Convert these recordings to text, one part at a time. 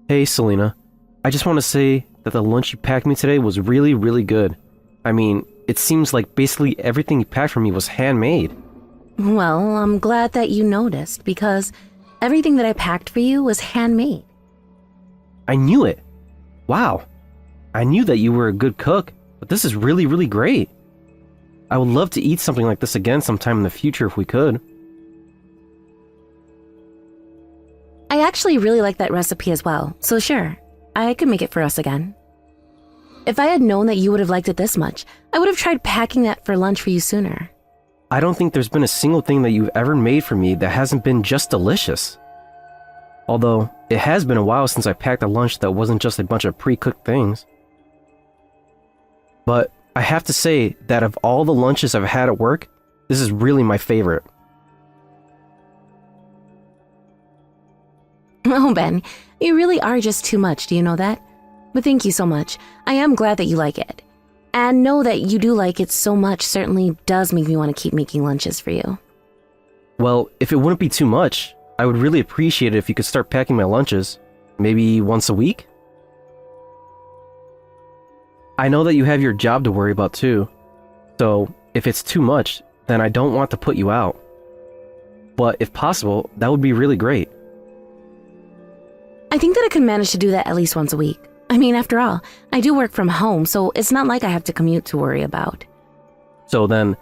Hey, Selena. I just want to say that the lunch you packed me today was really, really good. I mean, it seems like basically everything you packed for me was handmade. Well, I'm glad that you noticed because everything that I packed for you was handmade. I knew it. Wow. I knew that you were a good cook, but this is really, really great. I would love to eat something like this again sometime in the future if we could. I actually really like that recipe as well, so sure, I could make it for us again. If I had known that you would have liked it this much, I would have tried packing that for lunch for you sooner. I don't think there's been a single thing that you've ever made for me that hasn't been just delicious. Although, it has been a while since I packed a lunch that wasn't just a bunch of pre-cooked things. But I have to say that of all the lunches I've had at work, this is really my favorite. Oh, Ben, you really are just too much, do you know that? But thank you so much. I am glad that you like it. And know that you do like it so much certainly does make me want to keep making lunches for you. Well, if it wouldn't be too much, I would really appreciate it if you could start packing my lunches. Maybe once a week? I know that you have your job to worry about too, so if it's too much, then I don't want to put you out. But if possible, that would be really great. I think that I can manage to do that at least once a week. I mean, after all, I do work from home, so it's not like I have to commute to worry about. So then,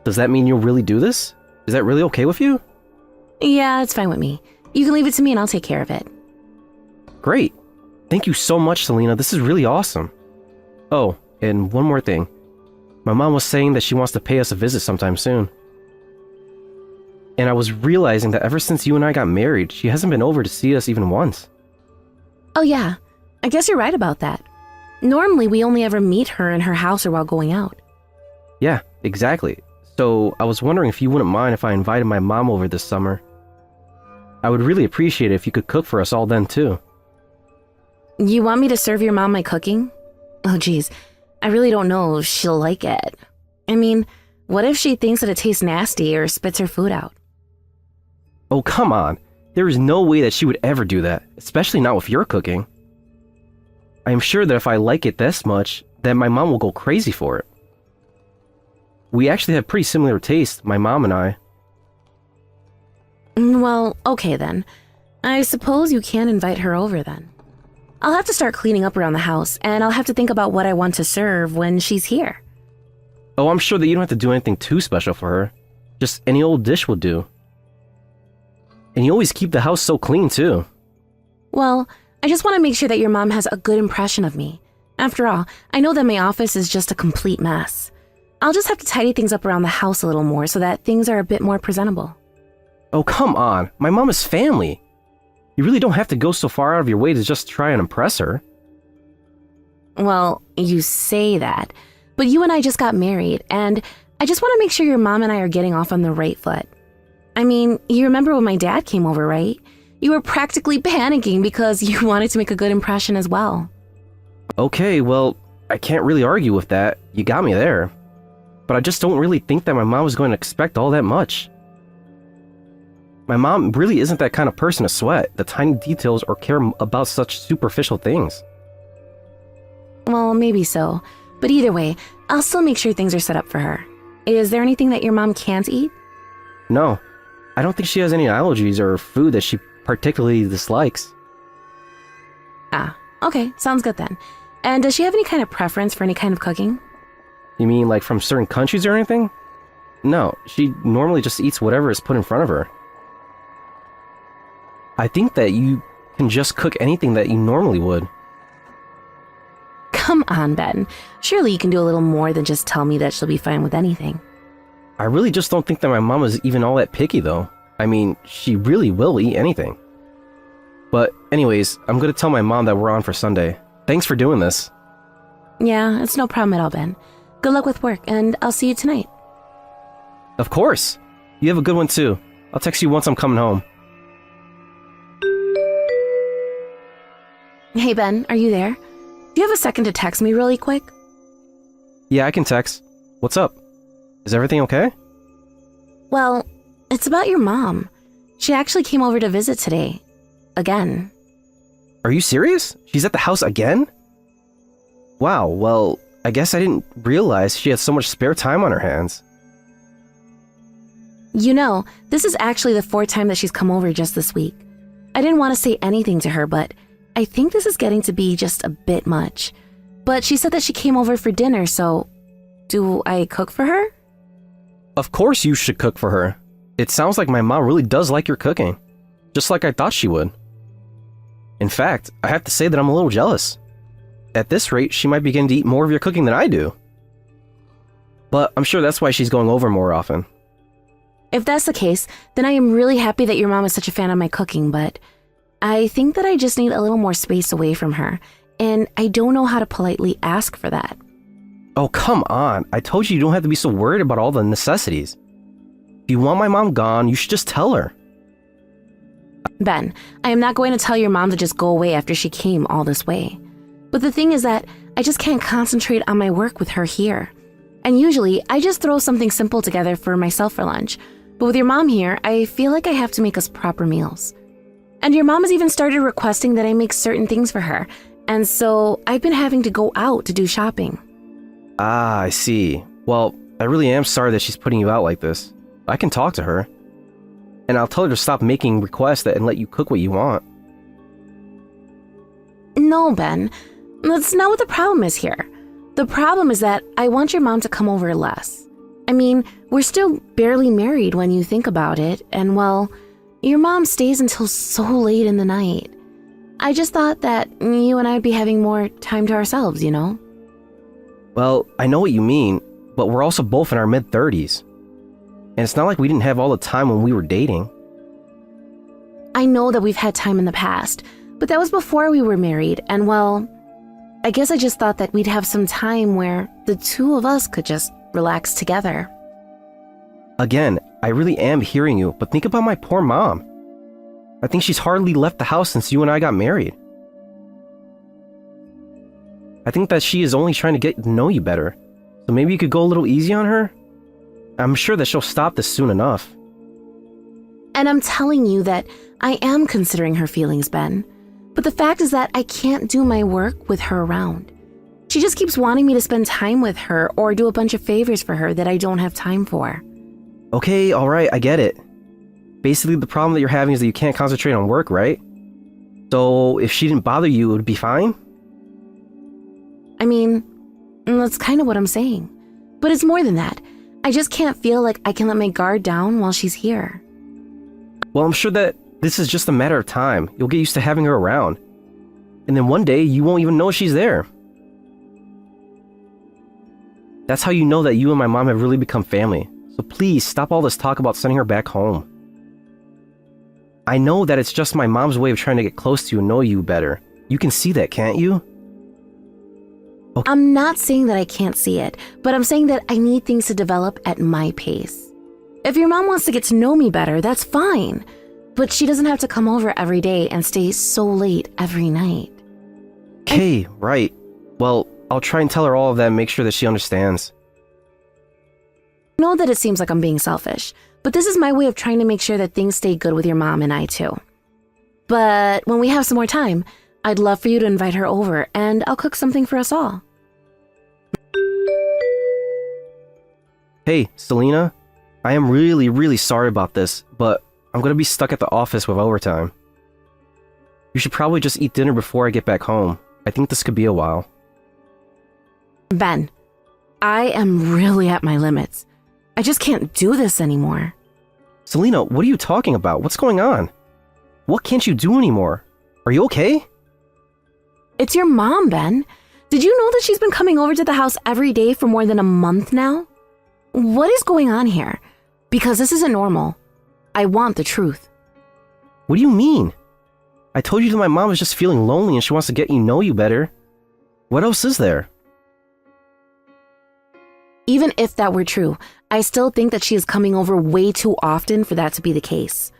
does that mean you'll really do this? Is that really okay with you? Yeah, it's fine with me. You can leave it to me and I'll take care of it. Great. Thank you so much, Selena. This is really awesome. Oh, and one more thing. My mom was saying that she wants to pay us a visit sometime soon. And I was realizing that ever since you and I got married, she hasn't been over to see us even once. Oh yeah, I guess you're right about that. Normally we only ever meet her in her house or while going out. Yeah, exactly. So I was wondering if you wouldn't mind if I invited my mom over this summer. I would really appreciate it if you could cook for us all then too. You want me to serve your mom my cooking? Oh geez, I really don't know if she'll like it. I mean, what if she thinks that it tastes nasty or spits her food out? Oh, come on. There is no way that she would ever do that, especially not with your cooking. I am sure that if I like it this much, then my mom will go crazy for it. We actually have pretty similar tastes, my mom and I. Well, okay then. I suppose you can invite her over then. I'll have to start cleaning up around the house, and I'll have to think about what I want to serve when she's here. Oh, I'm sure that you don't have to do anything too special for her. Just any old dish will do. And you always keep the house so clean too. Well, I just want to make sure that your mom has a good impression of me. After all, I know that my office is just a complete mess. I'll just have to tidy things up around the house a little more so that things are a bit more presentable. Oh, come on. My mom is family. You really don't have to go so far out of your way to just try and impress her. Well, you say that, but you and I just got married, and I just want to make sure your mom and I are getting off on the right foot. I mean, you remember when my dad came over, right? You were practically panicking because you wanted to make a good impression as well. Okay, well, I can't really argue with that. You got me there. But I just don't really think that my mom was going to expect all that much. My mom really isn't that kind of person to sweat the tiny details or care about such superficial things. Well, maybe so. But either way, I'll still make sure things are set up for her. Is there anything that your mom can't eat? No, I don't think she has any allergies or food that she particularly dislikes. Ah, okay, sounds good then. And does she have any kind of preference for any kind of cooking? You mean like from certain countries or anything? No, she normally just eats whatever is put in front of her. I think that you can just cook anything that you normally would. Come on, Ben. Surely you can do a little more than just tell me that she'll be fine with anything. I really just don't think that my mom is even all that picky though. I mean, she really will eat anything. But anyways, I'm gonna tell my mom that we're on for Sunday. Thanks for doing this. Yeah, it's no problem at all, Ben. Good luck with work, and I'll see you tonight. Of course! You have a good one too. I'll text you once I'm coming home. Hey, Ben, are you there? Do you have a second to text me really quick? Yeah, I can text. What's up? Is everything okay? Well, it's about your mom. She actually came over to visit today. Again. Are you serious? She's at the house again? Wow, well, I guess I didn't realize she had so much spare time on her hands. You know, this is actually the fourth time that she's come over just this week. I didn't want to say anything to her, but I think this is getting to be just a bit much. But she said that she came over for dinner, so do I cook for her? Of course you should cook for her. It sounds like my mom really does like your cooking, just like I thought she would. In fact, I have to say that I'm a little jealous. At this rate, she might begin to eat more of your cooking than I do. But I'm sure that's why she's going over more often. If that's the case, then I am really happy that your mom is such a fan of my cooking, but I think that I just need a little more space away from her, and I don't know how to politely ask for that. Oh, come on. I told you don't have to be so worried about all the necessities. If you want my mom gone, you should just tell her. Ben, I am not going to tell your mom to just go away after she came all this way. But the thing is that I just can't concentrate on my work with her here. And usually, I just throw something simple together for myself for lunch. But with your mom here, I feel like I have to make us proper meals. And your mom has even started requesting that I make certain things for her. And so I've been having to go out to do shopping. Ah, I see. Well, I really am sorry that she's putting you out like this. I can talk to her. And I'll tell her to stop making requests and let you cook what you want. No, Ben. That's not what the problem is here. The problem is that I want your mom to come over less. I mean, we're still barely married when you think about it, and well, your mom stays until so late in the night. I just thought that you and I'd be having more time to ourselves, you know? Well, I know what you mean, but we're also both in our mid-30s. And it's not like we didn't have all the time when we were dating. I know that we've had time in the past, but that was before we were married, and well, I guess I just thought that we'd have some time where the two of us could just relax together. Again, I really am hearing you, but think about my poor mom. I think she's hardly left the house since you and I got married. I think that she is only trying to get to know you better, so maybe you could go a little easy on her? I'm sure that she'll stop this soon enough. And I'm telling you that I am considering her feelings, Ben. But the fact is that I can't do my work with her around. She just keeps wanting me to spend time with her or do a bunch of favors for her that I don't have time for. Okay, alright, I get it. Basically, the problem that you're having is that you can't concentrate on work, right? So, if she didn't bother you, it would be fine? I mean, that's kind of what I'm saying. But it's more than that. I just can't feel like I can let my guard down while she's here. Well, I'm sure that this is just a matter of time. You'll get used to having her around. And then one day, you won't even know she's there. That's how you know that you and my mom have really become family. So please, stop all this talk about sending her back home. I know that it's just my mom's way of trying to get close to you and know you better. You can see that, can't you? Okay. I'm not saying that I can't see it, but I'm saying that I need things to develop at my pace. If your mom wants to get to know me better, that's fine. But she doesn't have to come over every day and stay so late every night. Okay, right. Well, I'll try and tell her all of that and make sure that she understands. I know that it seems like I'm being selfish, but this is my way of trying to make sure that things stay good with your mom and I too. But when we have some more time, I'd love for you to invite her over and I'll cook something for us all. Hey, Selena, I am really sorry about this, but I'm gonna be stuck at the office with overtime. You should probably just eat dinner before I get back home. I think this could be a while. Ben, I am really at my limits. I just can't do this anymore. Selena, what are you talking about? What's going on? What can't you do anymore? Are you okay? It's your mom, Ben. Did you know that she's been coming over to the house every day for more than a month now? What is going on here? Because this isn't normal. I want the truth. What do you mean? I told you that my mom is just feeling lonely and she wants to get you know you better. What else is there? Even if that were true, I still think that she is coming over way too often for that to be the case.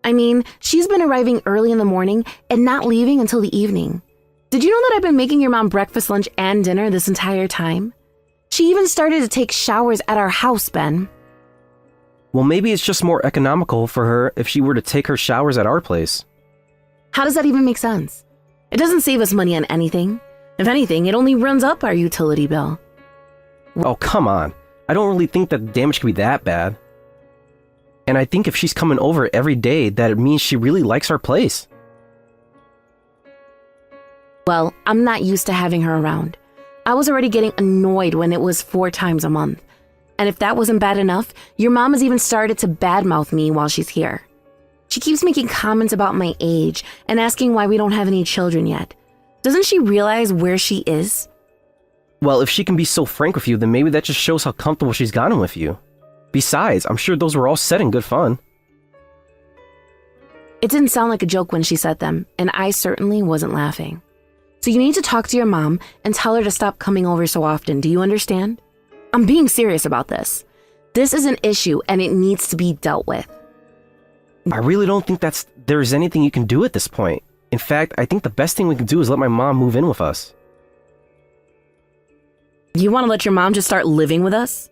I mean, she's been arriving early in the morning and not leaving until the evening. Did you know that I've been making your mom breakfast, lunch, and dinner this entire time? She even started to take showers at our house, Ben. Well, maybe it's just more economical for her if she were to take her showers at our place. How does that even make sense? It doesn't save us money on anything. If anything, it only runs up our utility bill. Oh, come on. I don't really think that the damage could be that bad. And I think if she's coming over every day, that it means she really likes our place. Well, I'm not used to having her around. I was already getting annoyed when it was 4 times a month. And if that wasn't bad enough, your mom has even started to badmouth me while she's here. She keeps making comments about my age and asking why we don't have any children yet. Doesn't she realize where she is? Well, if she can be so frank with you, then maybe that just shows how comfortable she's gotten with you. Besides, I'm sure those were all said in good fun. It didn't sound like a joke when she said them, and I certainly wasn't laughing. So you need to talk to your mom and tell her to stop coming over so often, do you understand? I'm being serious about this. This is an issue and it needs to be dealt with. I really don't think there's anything you can do at this point. In fact, I think the best thing we can do is let my mom move in with us. You want to let your mom just start living with us?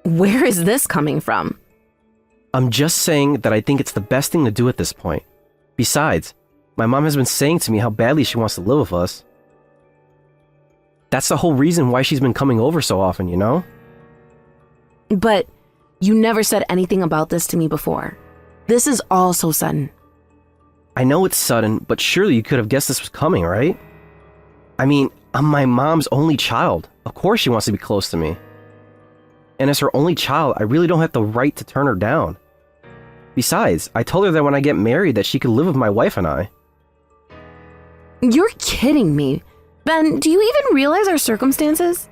Where is this coming from? I'm just saying that I think it's the best thing to do at this point. Besides, my mom has been saying to me how badly she wants to live with us. That's the whole reason why she's been coming over so often, you know? But you never said anything about this to me before. This is all so sudden. I know it's sudden, but surely you could have guessed this was coming, right? I mean, I'm my mom's only child. Of course she wants to be close to me. And as her only child, I really don't have the right to turn her down. Besides, I told her that when I get married that she could live with my wife and I. You're kidding me. Ben, do you even realize our circumstances?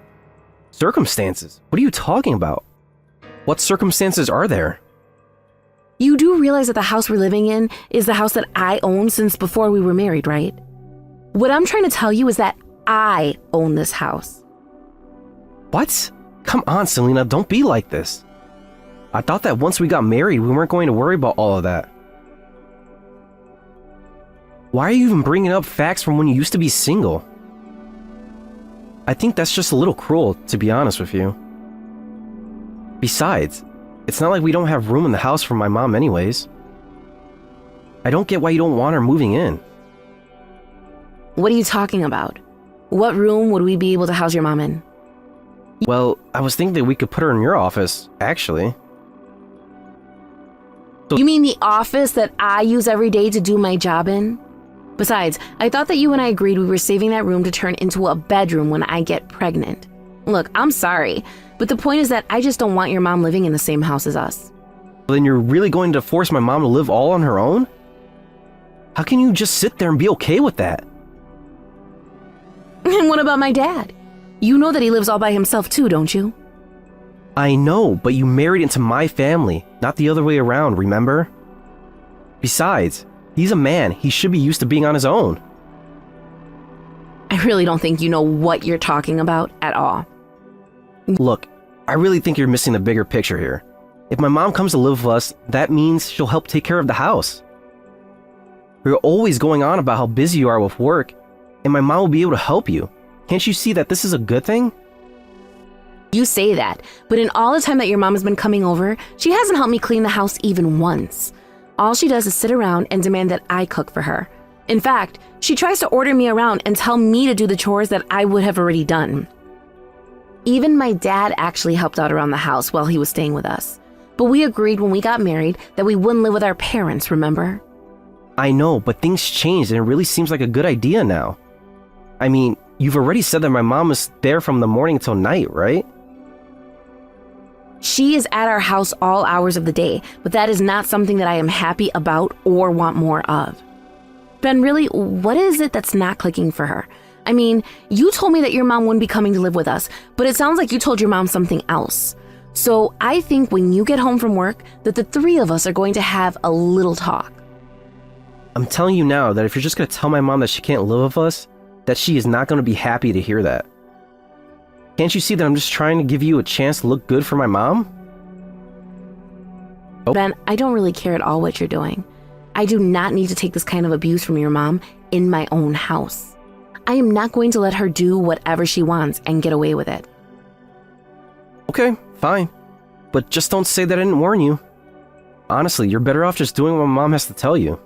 Circumstances? What are you talking about? What circumstances are there? You do realize that the house we're living in is the house that I own since before we were married, right? What I'm trying to tell you is that I own this house. What? Come on, Selena, don't be like this. I thought that once we got married, we weren't going to worry about all of that. Why are you even bringing up facts from when you used to be single? I think that's just a little cruel, to be honest with you. Besides, it's not like we don't have room in the house for my mom anyways. I don't get why you don't want her moving in. What are you talking about? What room would we be able to house your mom in? Well, I was thinking that we could put her in your office, actually. You mean the office that I use every day to do my job in? Besides, I thought that you and I agreed we were saving that room to turn into a bedroom when I get pregnant. Look, I'm sorry, but the point is that I just don't want your mom living in the same house as us. Then you're really going to force my mom to live all on her own? How can you just sit there and be okay with that? And what about my dad? You know that he lives all by himself too, don't you? I know, but you married into my family, not the other way around, remember? Besides, he's a man. He should be used to being on his own. I really don't think you know what you're talking about at all. Look, I really think you're missing the bigger picture here. If my mom comes to live with us, that means she'll help take care of the house. You're always going on about how busy you are with work, and my mom will be able to help you. Can't you see that this is a good thing? You say that, but in all the time that your mom has been coming over, she hasn't helped me clean the house even once. All she does is sit around and demand that I cook for her. In fact, she tries to order me around and tell me to do the chores that I would have already done. Even my dad actually helped out around the house while he was staying with us. But we agreed when we got married that we wouldn't live with our parents, remember? I know, but things changed and it really seems like a good idea now. I mean, you've already said that my mom is there from the morning till night, right? She is at our house all hours of the day, but that is not something that I am happy about or want more of. Ben, really, what is it that's not clicking for her? I mean, you told me that your mom wouldn't be coming to live with us, but it sounds like you told your mom something else. So I think when you get home from work, that the three of us are going to have a little talk. I'm telling you now that if you're just going to tell my mom that she can't live with us, that she is not going to be happy to hear that. Can't you see that I'm just trying to give you a chance to look good for my mom? Oh. Ben, I don't really care at all what you're doing. I do not need to take this kind of abuse from your mom in my own house. I am not going to let her do whatever she wants and get away with it. Okay, fine. But just don't say that I didn't warn you. Honestly, you're better off just doing what my mom has to tell you.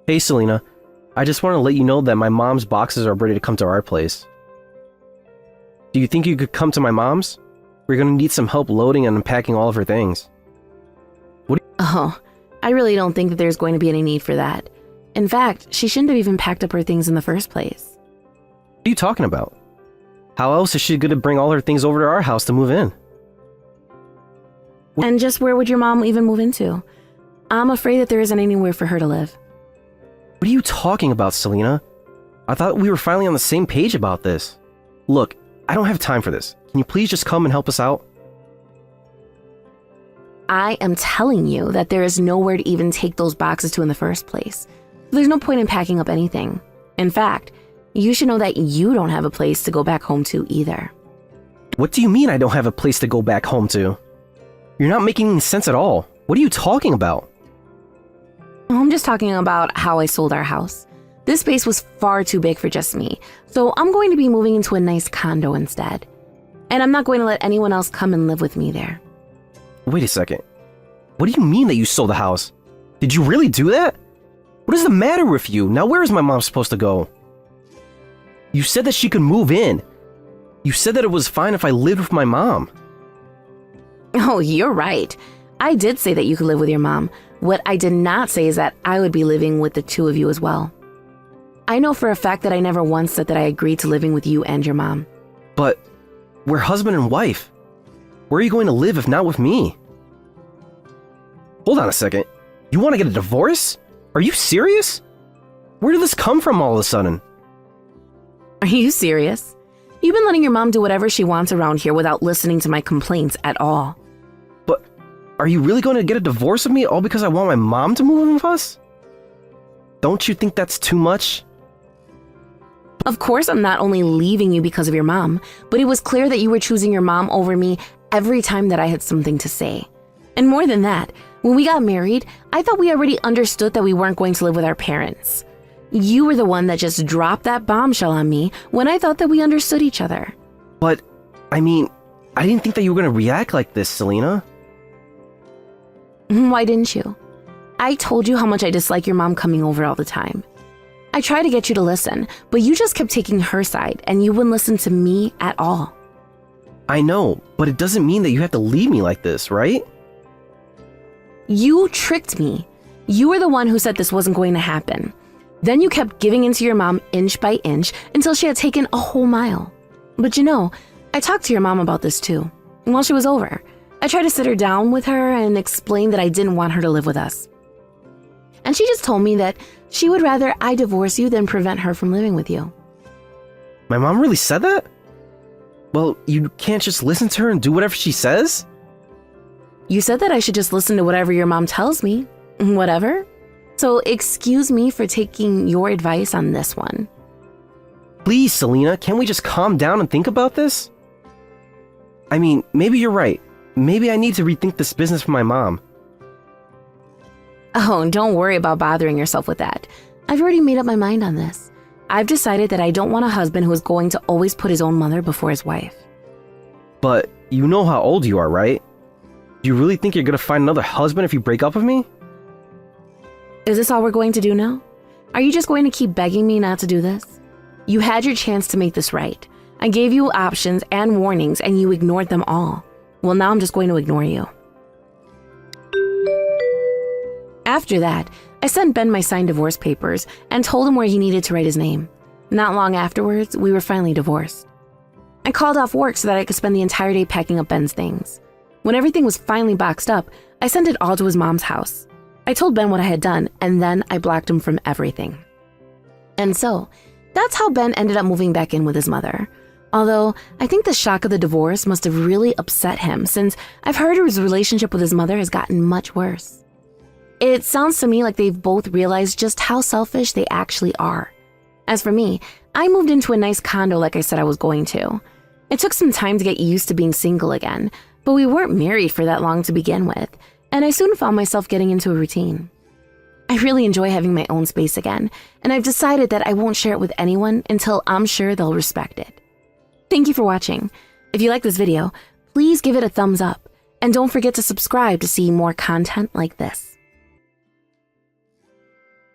Hey Selena, I just want to let you know that my mom's boxes are ready to come to our place. Do you think you could come to my mom's? We're gonna need some help loading and unpacking all of her things. Oh, I really don't think that there's going to be any need for that. In fact, she shouldn't have even packed up her things in the first place. What are you talking about? How else is she gonna bring all her things over to our house to move in? And just where would your mom even move into? I'm afraid that there isn't anywhere for her to live. What are you talking about, Selena? I thought we were finally on the same page about this. Look, I don't have time for this. Can you please just come and help us out? I am telling you that there is nowhere to even take those boxes to in the first place. There's no point in packing up anything. In fact, you should know that you don't have a place to go back home to either. What do you mean I don't have a place to go back home to? You're not making any sense at all. What are you talking about? I'm just talking about how I sold our house. This space was far too big for just me, so I'm going to be moving into a nice condo instead. And I'm not going to let anyone else come and live with me there. Wait a second. What do you mean that you sold the house? Did you really do that? What is the matter with you? Now where is my mom supposed to go? You said that she could move in. You said that it was fine if I lived with my mom. Oh, you're right. I did say that you could live with your mom. What I did not say is that I would be living with the two of you as well. I know for a fact that I never once said that I agreed to living with you and your mom. But we're husband and wife. Where are you going to live if not with me? Hold on a second. You want to get a divorce? Are you serious? Where did this come from all of a sudden? Are you serious? You've been letting your mom do whatever she wants around here without listening to my complaints at all. But are you really going to get a divorce with me all because I want my mom to move in with us? Don't you think that's too much? Of course, I'm not only leaving you because of your mom, but it was clear that you were choosing your mom over me every time that I had something to say. And more than that, when we got married, I thought we already understood that we weren't going to live with our parents. You were the one that just dropped that bombshell on me when I thought that we understood each other. But, I mean, I didn't think that you were going to react like this, Selena. Why didn't you? I told you how much I dislike your mom coming over all the time. I tried to get you to listen, but you just kept taking her side and you wouldn't listen to me at all. I know, but it doesn't mean that you have to leave me like this, right? You tricked me. You were the one who said this wasn't going to happen. Then you kept giving in to your mom inch by inch until she had taken a whole mile. But you know, I talked to your mom about this too. And while she was over, I tried to sit her down with her and explain that I didn't want her to live with us. And she just told me that she would rather I divorce you than prevent her from living with you. My mom really said that? Well, you can't just listen to her and do whatever she says? You said that I should just listen to whatever your mom tells me. Whatever. So excuse me for taking your advice on this one. Please, Selena, can't we just calm down and think about this? I mean, maybe you're right. Maybe I need to rethink this business for my mom. Oh, don't worry about bothering yourself with that. I've already made up my mind on this. I've decided that I don't want a husband who is going to always put his own mother before his wife. But you know how old you are, right? Do you really think you're gonna find another husband if you break up with me? Is this all we're going to do now? Are you just going to keep begging me not to do this? You had your chance to make this right. I gave you options and warnings and you ignored them all. Well, now I'm just going to ignore you. After that, I sent Ben my signed divorce papers and told him where he needed to write his name. Not long afterwards, we were finally divorced. I called off work so that I could spend the entire day packing up Ben's things. When everything was finally boxed up, I sent it all to his mom's house. I told Ben what I had done, and then I blocked him from everything. And so, that's how Ben ended up moving back in with his mother. Although, I think the shock of the divorce must have really upset him, since I've heard his relationship with his mother has gotten much worse. It sounds to me like they've both realized just how selfish they actually are. As for me, I moved into a nice condo like I said I was going to. It took some time to get used to being single again, but we weren't married for that long to begin with, and I soon found myself getting into a routine. I really enjoy having my own space again, and I've decided that I won't share it with anyone until I'm sure they'll respect it. Thank you for watching. If you like this video, please give it a thumbs up, and don't forget to subscribe to see more content like this.